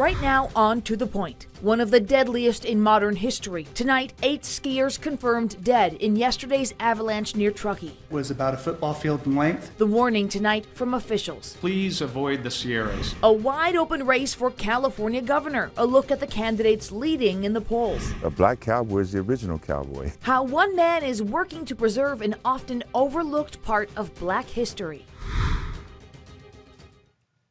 Right now, on to the point. One of the deadliest in modern history. Tonight, 8 skiers confirmed dead in yesterday's avalanche near Truckee. It was about a football field in length. The warning tonight from officials. Please avoid the Sierras. A wide open race for California governor. A look at the candidates leading in the polls. A black cowboy is the original cowboy. How one man is working to preserve an often overlooked part of Black history.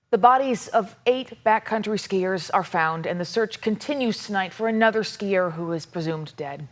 The bodies of 8 backcountry skiers are found, and the search continues tonight for another skier who is presumed dead.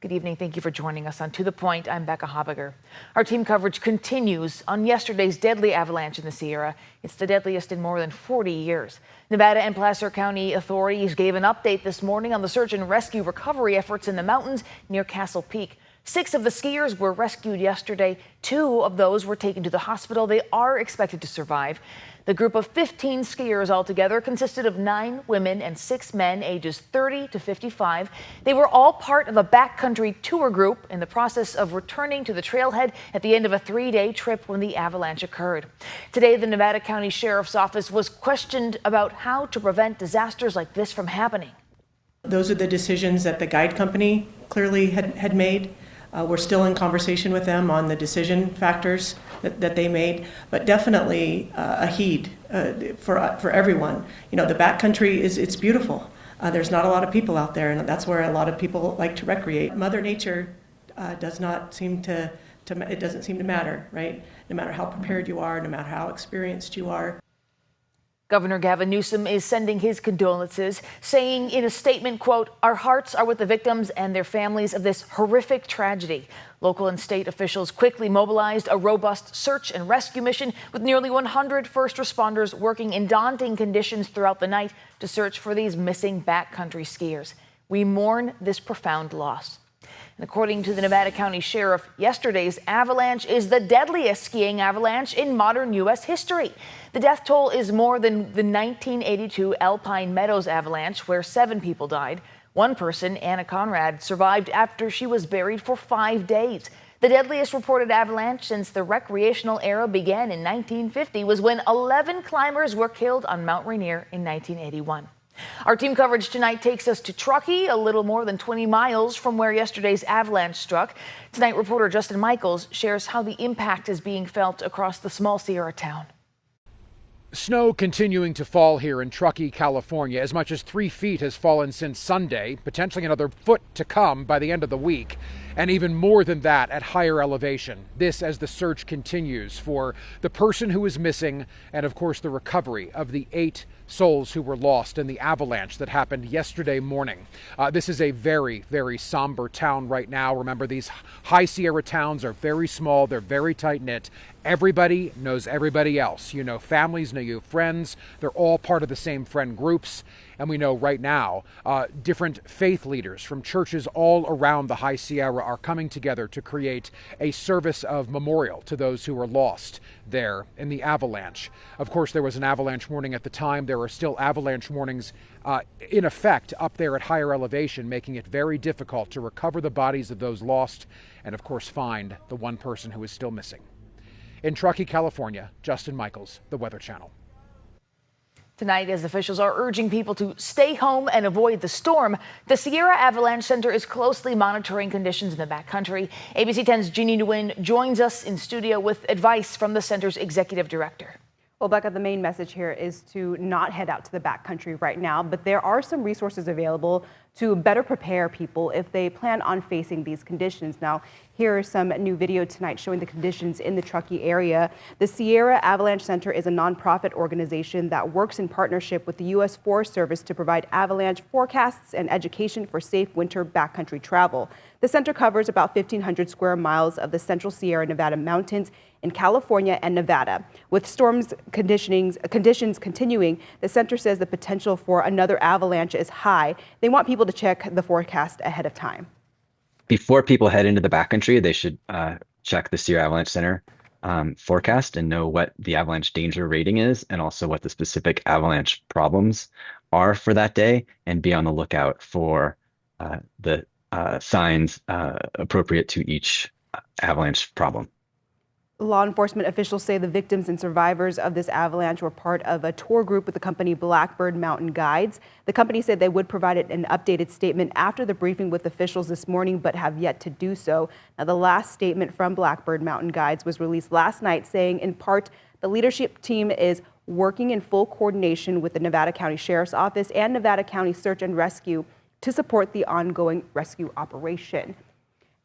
Good evening. Thank you for joining us on To The Point. I'm Becca Habiger. Our team coverage continues on yesterday's deadly avalanche in the Sierra. It's the deadliest in more than 40 years. Nevada and Placer County authorities gave an update this morning on the search and rescue recovery efforts in the mountains near Castle Peak. 6 of the skiers were rescued yesterday. 2 of those were taken to the hospital. They are expected to survive. The group of 15 skiers altogether consisted of 9 women and 6 men ages 30 to 55. They were all part of a backcountry tour group in the process of returning to the trailhead at the end of a 3-day trip when the avalanche occurred. Today, the Nevada County Sheriff's Office was questioned about how to prevent disasters like this from happening. Those are the decisions that the guide company clearly had made. We're still in conversation with them on the decision factors that they made, but definitely a heed for everyone. You know, the backcountry it's beautiful. There's not a lot of people out there, and that's where a lot of people like to recreate. Mother Nature does not seem to it doesn't seem to matter, right? No matter how prepared you are, no matter how experienced you are. Governor Gavin Newsom is sending his condolences, saying in a statement, quote, "Our hearts are with the victims and their families of this horrific tragedy." Local and state officials quickly mobilized a robust search and rescue mission with nearly 100 first responders working in daunting conditions throughout the night to search for these missing backcountry skiers. We mourn this profound loss. And according to the Nevada County Sheriff, yesterday's avalanche is the deadliest skiing avalanche in modern U.S. history. The death toll is more than the 1982 Alpine Meadows avalanche, where 7 people died. One person, Anna Conrad, survived after she was buried for 5 days. The deadliest reported avalanche since the recreational era began in 1950 was when 11 climbers were killed on Mount Rainier in 1981. Our team coverage tonight takes us to Truckee, a little more than 20 miles from where yesterday's avalanche struck. Tonight, reporter Justin Michaels shares how the impact is being felt across the small Sierra town. Snow continuing to fall here in Truckee, California. As much as 3 feet has fallen since Sunday, potentially another foot to come by the end of the week, and even more than that at higher elevation. This as the search continues for the person who is missing and, of course, the recovery of the 8 souls who were lost in the avalanche that happened yesterday morning. This is a very, very somber town right now. Remember, these high Sierra towns are very small. They're very tight-knit. Everybody knows everybody else. You know families, know you friends. They're all part of the same friend groups. And we know right now, different faith leaders from churches all around the High Sierra are coming together to create a service of memorial to those who were lost there in the avalanche. Of course, there was an avalanche warning at the time. There are still avalanche warnings in effect up there at higher elevation, making it very difficult to recover the bodies of those lost and, of course, find the one person who is still missing. In Truckee, California, Justin Michaels, The Weather Channel. Tonight, as officials are urging people to stay home and avoid the storm, the Sierra Avalanche Center is closely monitoring conditions in the backcountry. ABC 10's Jeannie Nguyen joins us in studio with advice from the center's executive director. Well, Becca, the main message here is to not head out to the backcountry right now, but there are some resources available to better prepare people if they plan on facing these conditions. Now, here is some new video tonight showing the conditions in the Truckee area. The Sierra Avalanche Center is a nonprofit organization that works in partnership with the U.S. Forest Service to provide avalanche forecasts and education for safe winter backcountry travel. The center covers about 1,500 square miles of the Central Sierra Nevada mountains in California and Nevada. With storms conditions continuing, the center says the potential for another avalanche is high. They want people to check the forecast ahead of time. Before people head into the backcountry, they should check the Sierra Avalanche Center forecast and know what the avalanche danger rating is, and also what the specific avalanche problems are for that day, and be on the lookout for the signs appropriate to each avalanche problem. Law enforcement officials say the victims and survivors of this avalanche were part of a tour group with the company Blackbird Mountain Guides. The company said they would provide an updated statement after the briefing with officials this morning, but have yet to do so. Now, the last statement from Blackbird Mountain Guides was released last night, saying in part the leadership team is working in full coordination with the Nevada County Sheriff's Office and Nevada County Search and Rescue to support the ongoing rescue operation.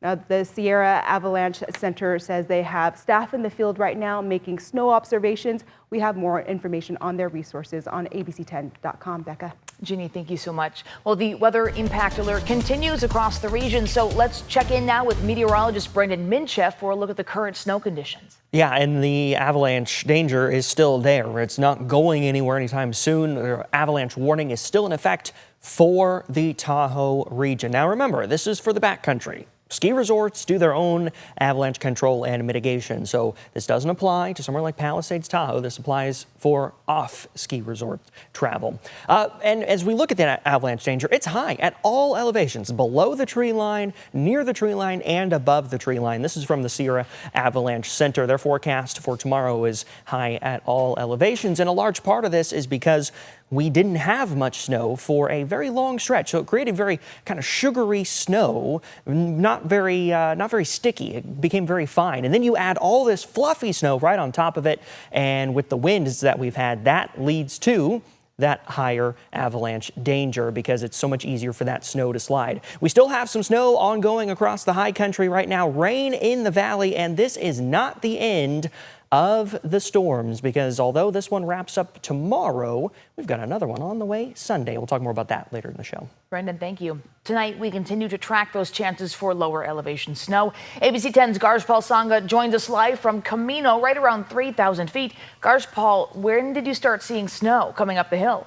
Now, the Sierra Avalanche Center says they have staff in the field right now making snow observations. We have more information on their resources on abc10.com. Becca. Ginny, thank you so much. Well, the weather impact alert continues across the region, so let's check in now with meteorologist Brendan Minchef for a look at the current snow conditions. Yeah, and the avalanche danger is still there. It's not going anywhere anytime soon. The avalanche warning is still in effect for the Tahoe region. Now, remember, this is for the backcountry. Ski resorts do their own avalanche control and mitigation, so this doesn't apply to somewhere like Palisades, Tahoe. This applies for off-ski resort travel. And as we look at that avalanche danger, it's high at all elevations, below the tree line, near the tree line, and above the tree line. This is from the Sierra Avalanche Center. Their forecast for tomorrow is high at all elevations, and a large part of this is because we didn't have much snow for a very long stretch, so it created very kind of sugary snow, not very sticky. It became very fine, and then you add all this fluffy snow right on top of it, and with the winds that we've had, that leads to that higher avalanche danger because it's so much easier for that snow to slide. We still have some snow ongoing across the high country right now, rain in the valley, and this is not the end of the storms because although this one wraps up tomorrow, we've got another one on the way Sunday. We'll talk more about that later in the show. Brendan, thank you. Tonight, we continue to track those chances for lower elevation snow. ABC 10's Garjpal Sangha joins us live from Camino, right around 3,000 feet. Garjpal, when did you start seeing snow coming up the hill?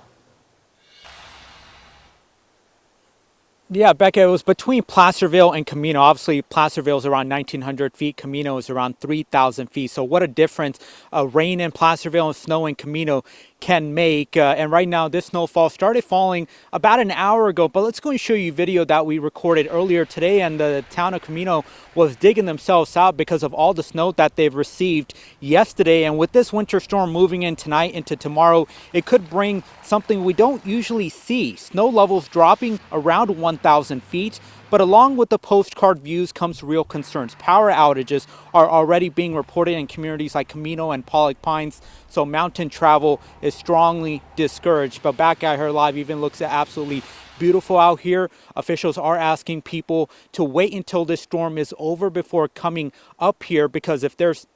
Yeah, Becca, it was between Placerville and Camino. Obviously, Placerville is around 1,900 feet. Camino is around 3,000 feet. So what a difference rain in Placerville and snow in Camino can make. And right now, this snowfall started falling about an hour ago. But let's go and show you video that we recorded earlier today. And the town of Camino was digging themselves out because of all the snow that they've received yesterday. And with this winter storm moving in tonight into tomorrow, it could bring something we don't usually see. Snow levels dropping around 1,000 feet. But along with the postcard views comes real concerns. Power outages are already being reported in communities like Camino and Pollock Pines, so mountain travel is strongly discouraged. But back at her live even looks absolutely beautiful out here. Officials are asking people to wait until this storm is over before coming up here because if there's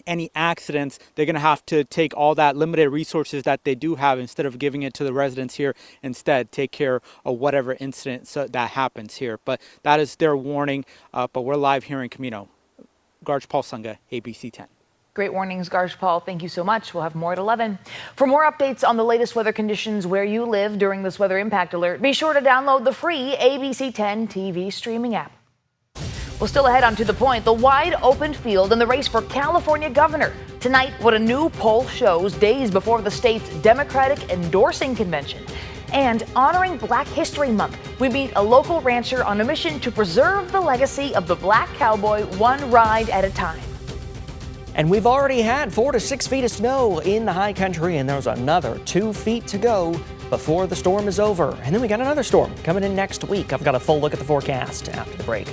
any accidents, they're going to have to take all that limited resources that they do have instead of giving it to the residents here. Instead, take care of whatever incident that happens here. But that is their warning. But we're live here in Camino. Garjpal Sangha, ABC 10. Great warnings, Garjpal. Thank you so much. We'll have more at 11. For more updates on the latest weather conditions where you live during this weather impact alert, be sure to download the free ABC 10 TV streaming app. Well, still ahead on To The Point, the wide open field in the race for California governor. Tonight, what a new poll shows days before the state's Democratic endorsing convention. And honoring Black History Month, we meet a local rancher on a mission to preserve the legacy of the black cowboy one ride at a time. And we've already had 4 to 6 feet of snow in the high country, and there's another 2 feet to go before the storm is over. And then we got another storm coming in next week. I've got a full look at the forecast after the break.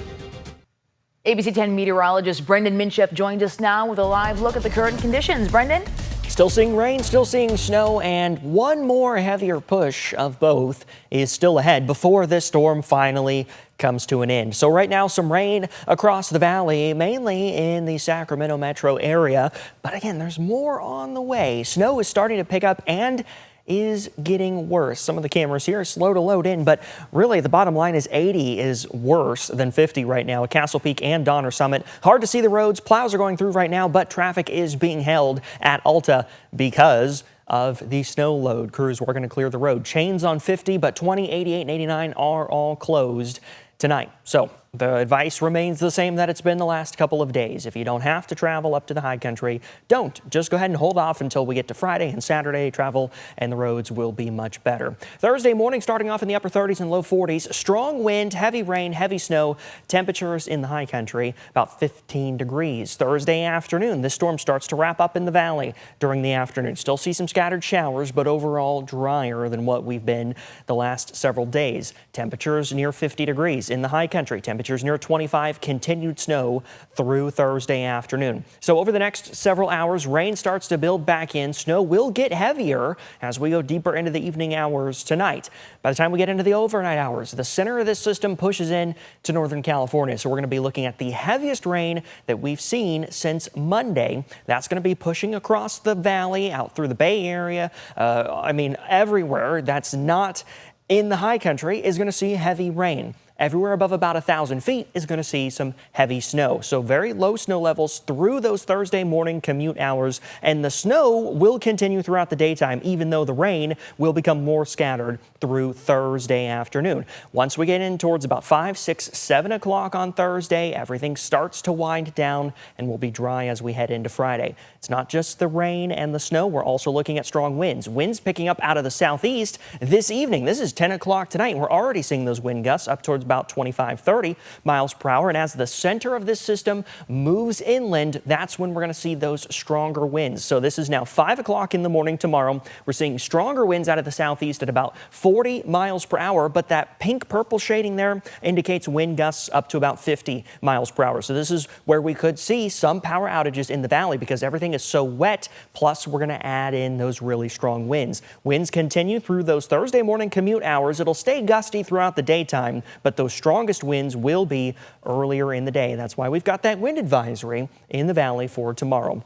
ABC 10 meteorologist Brendan Minchef joined us now with a live look at the current conditions. Brendan? Still seeing rain, still seeing snow, and one more heavier push of both is still ahead before this storm finally comes to an end. So right now, some rain across the valley, mainly in the Sacramento metro area. But again, there's more on the way. Snow is starting to pick up and is getting worse. Some of the cameras here are slow to load in, but really the bottom line is 80 is worse than 50 right now at Castle Peak and Donner Summit. Hard to see the roads. Plows are going through right now, but traffic is being held at Alta because of the snow load. Crews working to clear the road. Chains on 50, but 20, 88, and 89 are all closed tonight. So the advice remains the same that it's been the last couple of days. If you don't have to travel up to the high country, don't. Just go ahead and hold off until we get to Friday and Saturday travel, and the roads will be much better. Thursday morning starting off in the upper 30s and low 40s. Strong wind, heavy rain, heavy snow. Temperatures in the high country about 15 degrees. Thursday afternoon, this storm starts to wrap up in the valley during the afternoon. Still see some scattered showers, but overall drier than what we've been the last several days. Temperatures near 50 degrees in the high country. Temperatures near 25, continued snow through Thursday afternoon. So over the next several hours, rain starts to build back in. Snow will get heavier as we go deeper into the evening hours tonight. By the time we get into the overnight hours, the center of this system pushes in to Northern California. So we're going to be looking at the heaviest rain that we've seen since Monday. That's going to be pushing across the valley, out through the Bay Area. Everywhere that's not in the high country is going to see heavy rain. Everywhere above about 1,000 feet is going to see some heavy snow. So very low snow levels through those Thursday morning commute hours. And the snow will continue throughout the daytime, even though the rain will become more scattered through Thursday afternoon. Once we get in towards about 5, 6, 7 o'clock on Thursday, everything starts to wind down and will be dry as we head into Friday. It's not just the rain and the snow. We're also looking at strong winds. Winds picking up out of the southeast this evening. This is 10 o'clock tonight. We're already seeing those wind gusts up towards about 25, 30 miles per hour. And as the center of this system moves inland, that's when we're going to see those stronger winds. So this is now 5 o'clock in the morning tomorrow. We're seeing stronger winds out of the southeast at about 40 miles per hour. But that pink purple shading there indicates wind gusts up to about 50 miles per hour. So this is where we could see some power outages in the valley because everything is so wet. Plus, we're going to add in those really strong winds. Winds continue through those Thursday morning commute hours. It'll stay gusty throughout the daytime, but those strongest winds will be earlier in the day. That's why we've got that wind advisory in the valley for tomorrow.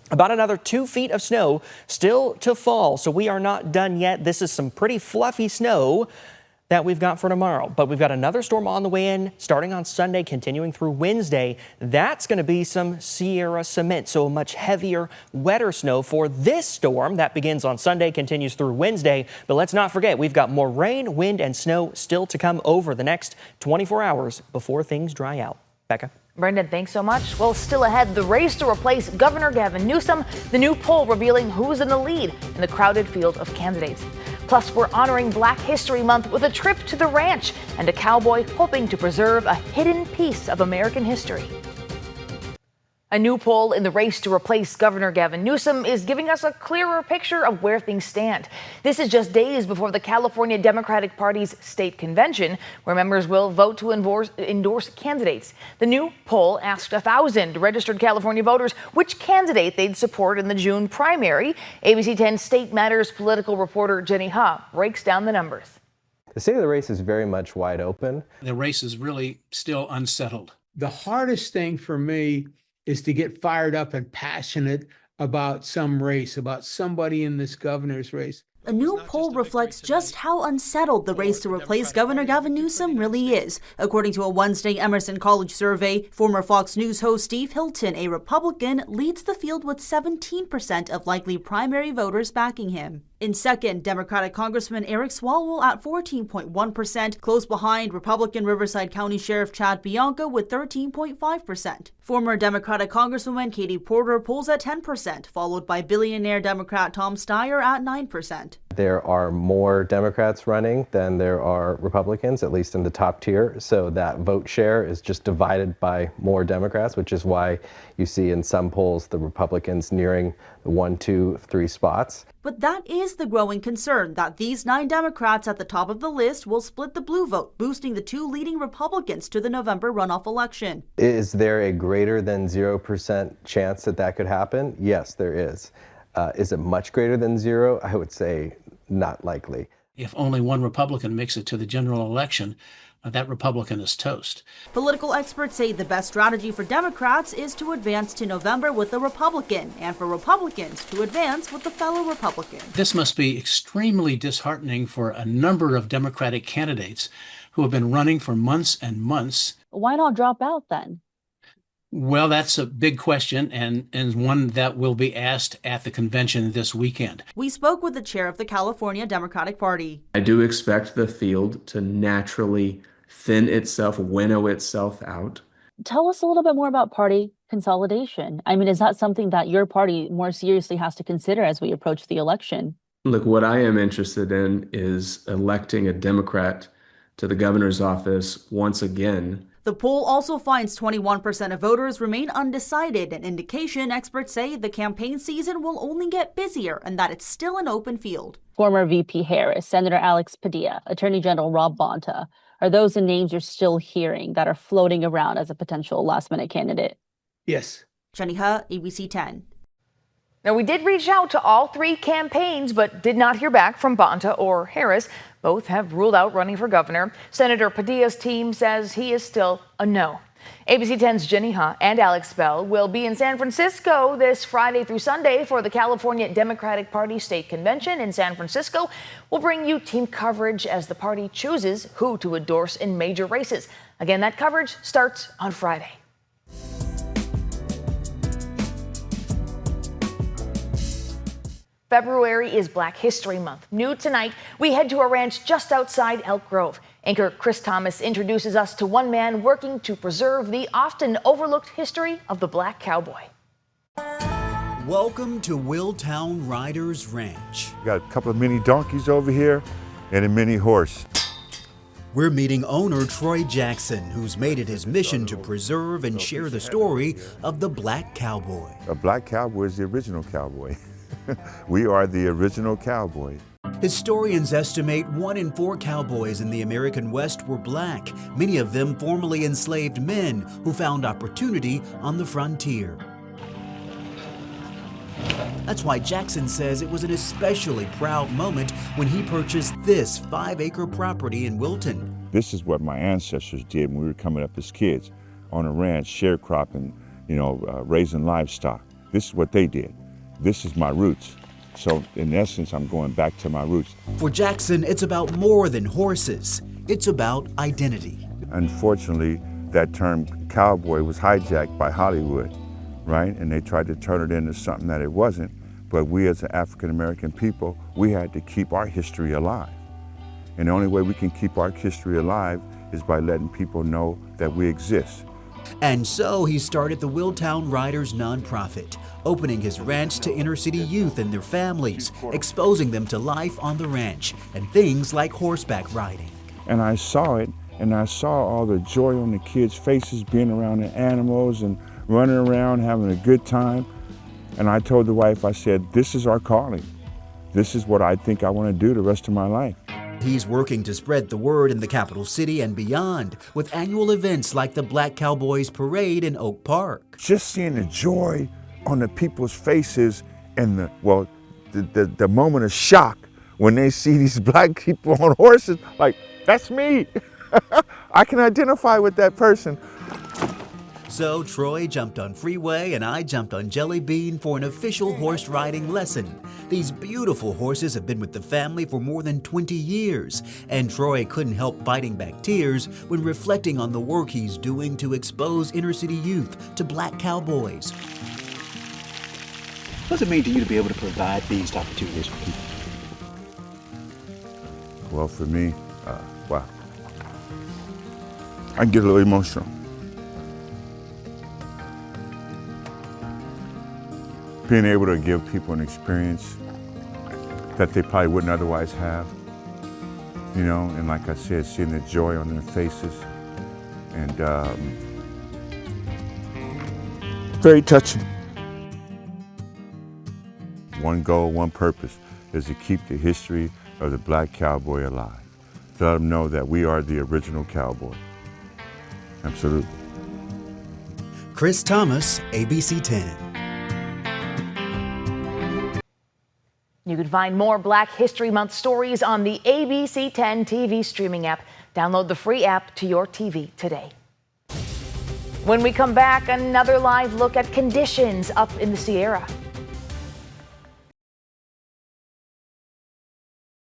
About another 2 feet of snow still to fall, so we are not done yet. This is some pretty fluffy snow that we've got for tomorrow. But we've got another storm on the way in starting on Sunday, continuing through Wednesday. That's going to be some Sierra cement, so much heavier, wetter snow for this storm that begins on Sunday, continues through Wednesday. But let's not forget, we've got more rain, wind, and snow still to come over the next 24 hours before things dry out. Becca? Brendan, thanks so much. Well, still ahead, the race to replace Governor Gavin Newsom, the new poll revealing who's in the lead in the crowded field of candidates. Plus, we're honoring Black History Month with a trip to the ranch and a cowboy hoping to preserve a hidden piece of American history. A new poll in the race to replace Governor Gavin Newsom is giving us a clearer picture of where things stand. This is just days before the California Democratic Party's state convention, where members will vote to endorse candidates. The new poll asked 1,000 registered California voters which candidate they'd support in the June primary. ABC 10 State Matters political reporter Jenny Ha breaks down the numbers. The state of the race is very much wide open. The race is really still unsettled. The hardest thing for me is to get fired up and passionate about some race, about somebody in this governor's race. A new poll reflects just how unsettled the race to replace Governor Gavin Newsom really is. According to a Wednesday Emerson College survey, former Fox News host Steve Hilton, a Republican, leads the field with 17% of likely primary voters backing him. In second, Democratic Congressman Eric Swalwell at 14.1%, close behind Republican Riverside County Sheriff Chad Bianco with 13.5%. Former Democratic Congresswoman Katie Porter polls at 10%, followed by billionaire Democrat Tom Steyer at 9%. There are more Democrats running than there are Republicans, at least in the top tier. So that vote share is just divided by more Democrats, which is why you see in some polls the Republicans nearing the 1, 2, 3 spots. But that is the growing concern, that these 9 Democrats at the top of the list will split the blue vote, boosting the 2 leading Republicans to the November runoff election. Is there a greater than 0% chance that that could happen? Yes, there is. Is it much greater than 0? I would say not likely. If only one Republican makes it to the general election, that Republican is toast. Political experts say the best strategy for Democrats is to advance to November with a Republican, and for Republicans to advance with a fellow Republican. This must be extremely disheartening for a number of Democratic candidates who have been running for months and months. Why not drop out then? Well, that's a big question and one that will be asked at the convention this weekend. We spoke with the chair of the California Democratic Party. I do expect the field to naturally thin itself, winnow itself out. Tell us a little bit more about party consolidation. I mean, is that something that your party more seriously has to consider as we approach the election? Look, what I am interested in is electing a Democrat to the governor's office once again. The poll also finds 21% of voters remain undecided, an indication experts say the campaign season will only get busier and that it's still an open field. Former VP Harris, Senator Alex Padilla, Attorney General Rob Bonta, are those the names you're still hearing that are floating around as a potential last-minute candidate? Yes. Jenny Ha, ABC 10. Now, we did reach out to all three campaigns, but did not hear back from Bonta or Harris. Both have ruled out running for governor. Senator Padilla's team says he is still a no. ABC 10's Jenny Ha and Alex Bell will be in San Francisco this Friday through Sunday for the California Democratic Party State Convention in San Francisco. We'll bring you team coverage as the party chooses who to endorse in major races. Again, that coverage starts on Friday. February is Black History Month. New tonight, we head to a ranch just outside Elk Grove. Anchor Chris Thomas introduces us to one man working to preserve the often overlooked history of the Black Cowboy. Welcome to Willtown Riders Ranch. We got a couple of mini donkeys over here and a mini horse. We're meeting owner Troy Jackson, who's made it his mission to preserve and share the story of the Black Cowboy. A Black Cowboy is the original cowboy. We are the original cowboy. Historians estimate 1 in 4 cowboys in the American West were black, many of them formerly enslaved men who found opportunity on the frontier. That's why Jackson says it was an especially proud moment when he purchased this 5-acre property in Wilton. This is what my ancestors did when we were coming up as kids on a ranch, sharecropping, raising livestock. This is what they did. This is my roots. So in essence, I'm going back to my roots. For Jackson, it's about more than horses. It's about identity. Unfortunately, that term cowboy was hijacked by Hollywood, right? And they tried to turn it into something that it wasn't. But we as an African-American people, we had to keep our history alive. And the only way we can keep our history alive is by letting people know that we exist. And so he started the Willtown Riders nonprofit, opening his ranch to inner-city youth and their families, exposing them to life on the ranch and things like horseback riding. And I saw it, and I saw all the joy on the kids' faces being around the animals and running around having a good time. And I told the wife, I said, this is our calling. This is what I think I want to do the rest of my life. He's working to spread the word in the capital city and beyond with annual events like the Black Cowboys Parade in Oak Park. Just seeing the joy on the people's faces and the moment of shock when they see these black people on horses, like, that's me. I can identify with that person. So Troy jumped on Freeway and I jumped on Jelly Bean for an official horse riding lesson. These beautiful horses have been with the family for more than 20 years, and Troy couldn't help fighting back tears when reflecting on the work he's doing to expose inner-city youth to black cowboys. What does it mean to you to be able to provide these opportunities for people? Well, for me, wow. I get a little emotional. Being able to give people an experience that they probably wouldn't otherwise have, and like I said, seeing the joy on their faces, and very touching. One goal, one purpose is to keep the history of the Black Cowboy alive. To let them know that we are the original cowboy. Absolutely. Chris Thomas, ABC 10. You can find more Black History Month stories on the ABC 10 TV streaming app. Download the free app to your TV today. When we come back, another live look at conditions up in the Sierra.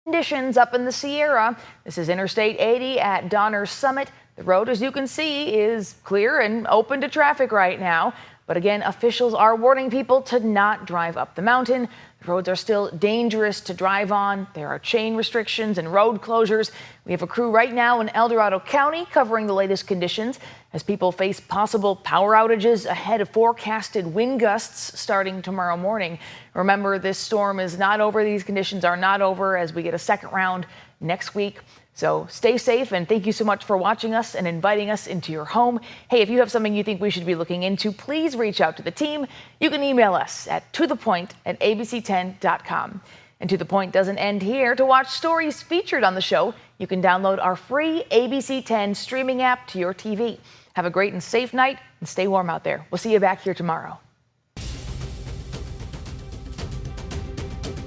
Conditions up in the Sierra. This is Interstate 80 at Donner's Summit. The road, as you can see, is clear and open to traffic right now. But again, officials are warning people to not drive up the mountain. The Roads are still dangerous to drive on. There are chain restrictions and road closures. We have a crew right now in El Dorado County covering the latest conditions as people face possible power outages ahead of forecasted wind gusts starting tomorrow morning. Remember, this storm is not over. These conditions are not over as we get a second round next week. So stay safe, and thank you so much for watching us and inviting us into your home. Hey, if you have something you think we should be looking into, please reach out to the team. You can email us at tothepoint@abc10.com. And To The Point doesn't end here. To watch stories featured on the show, you can download our free ABC 10 streaming app to your TV. Have a great and safe night, and stay warm out there. We'll see you back here tomorrow.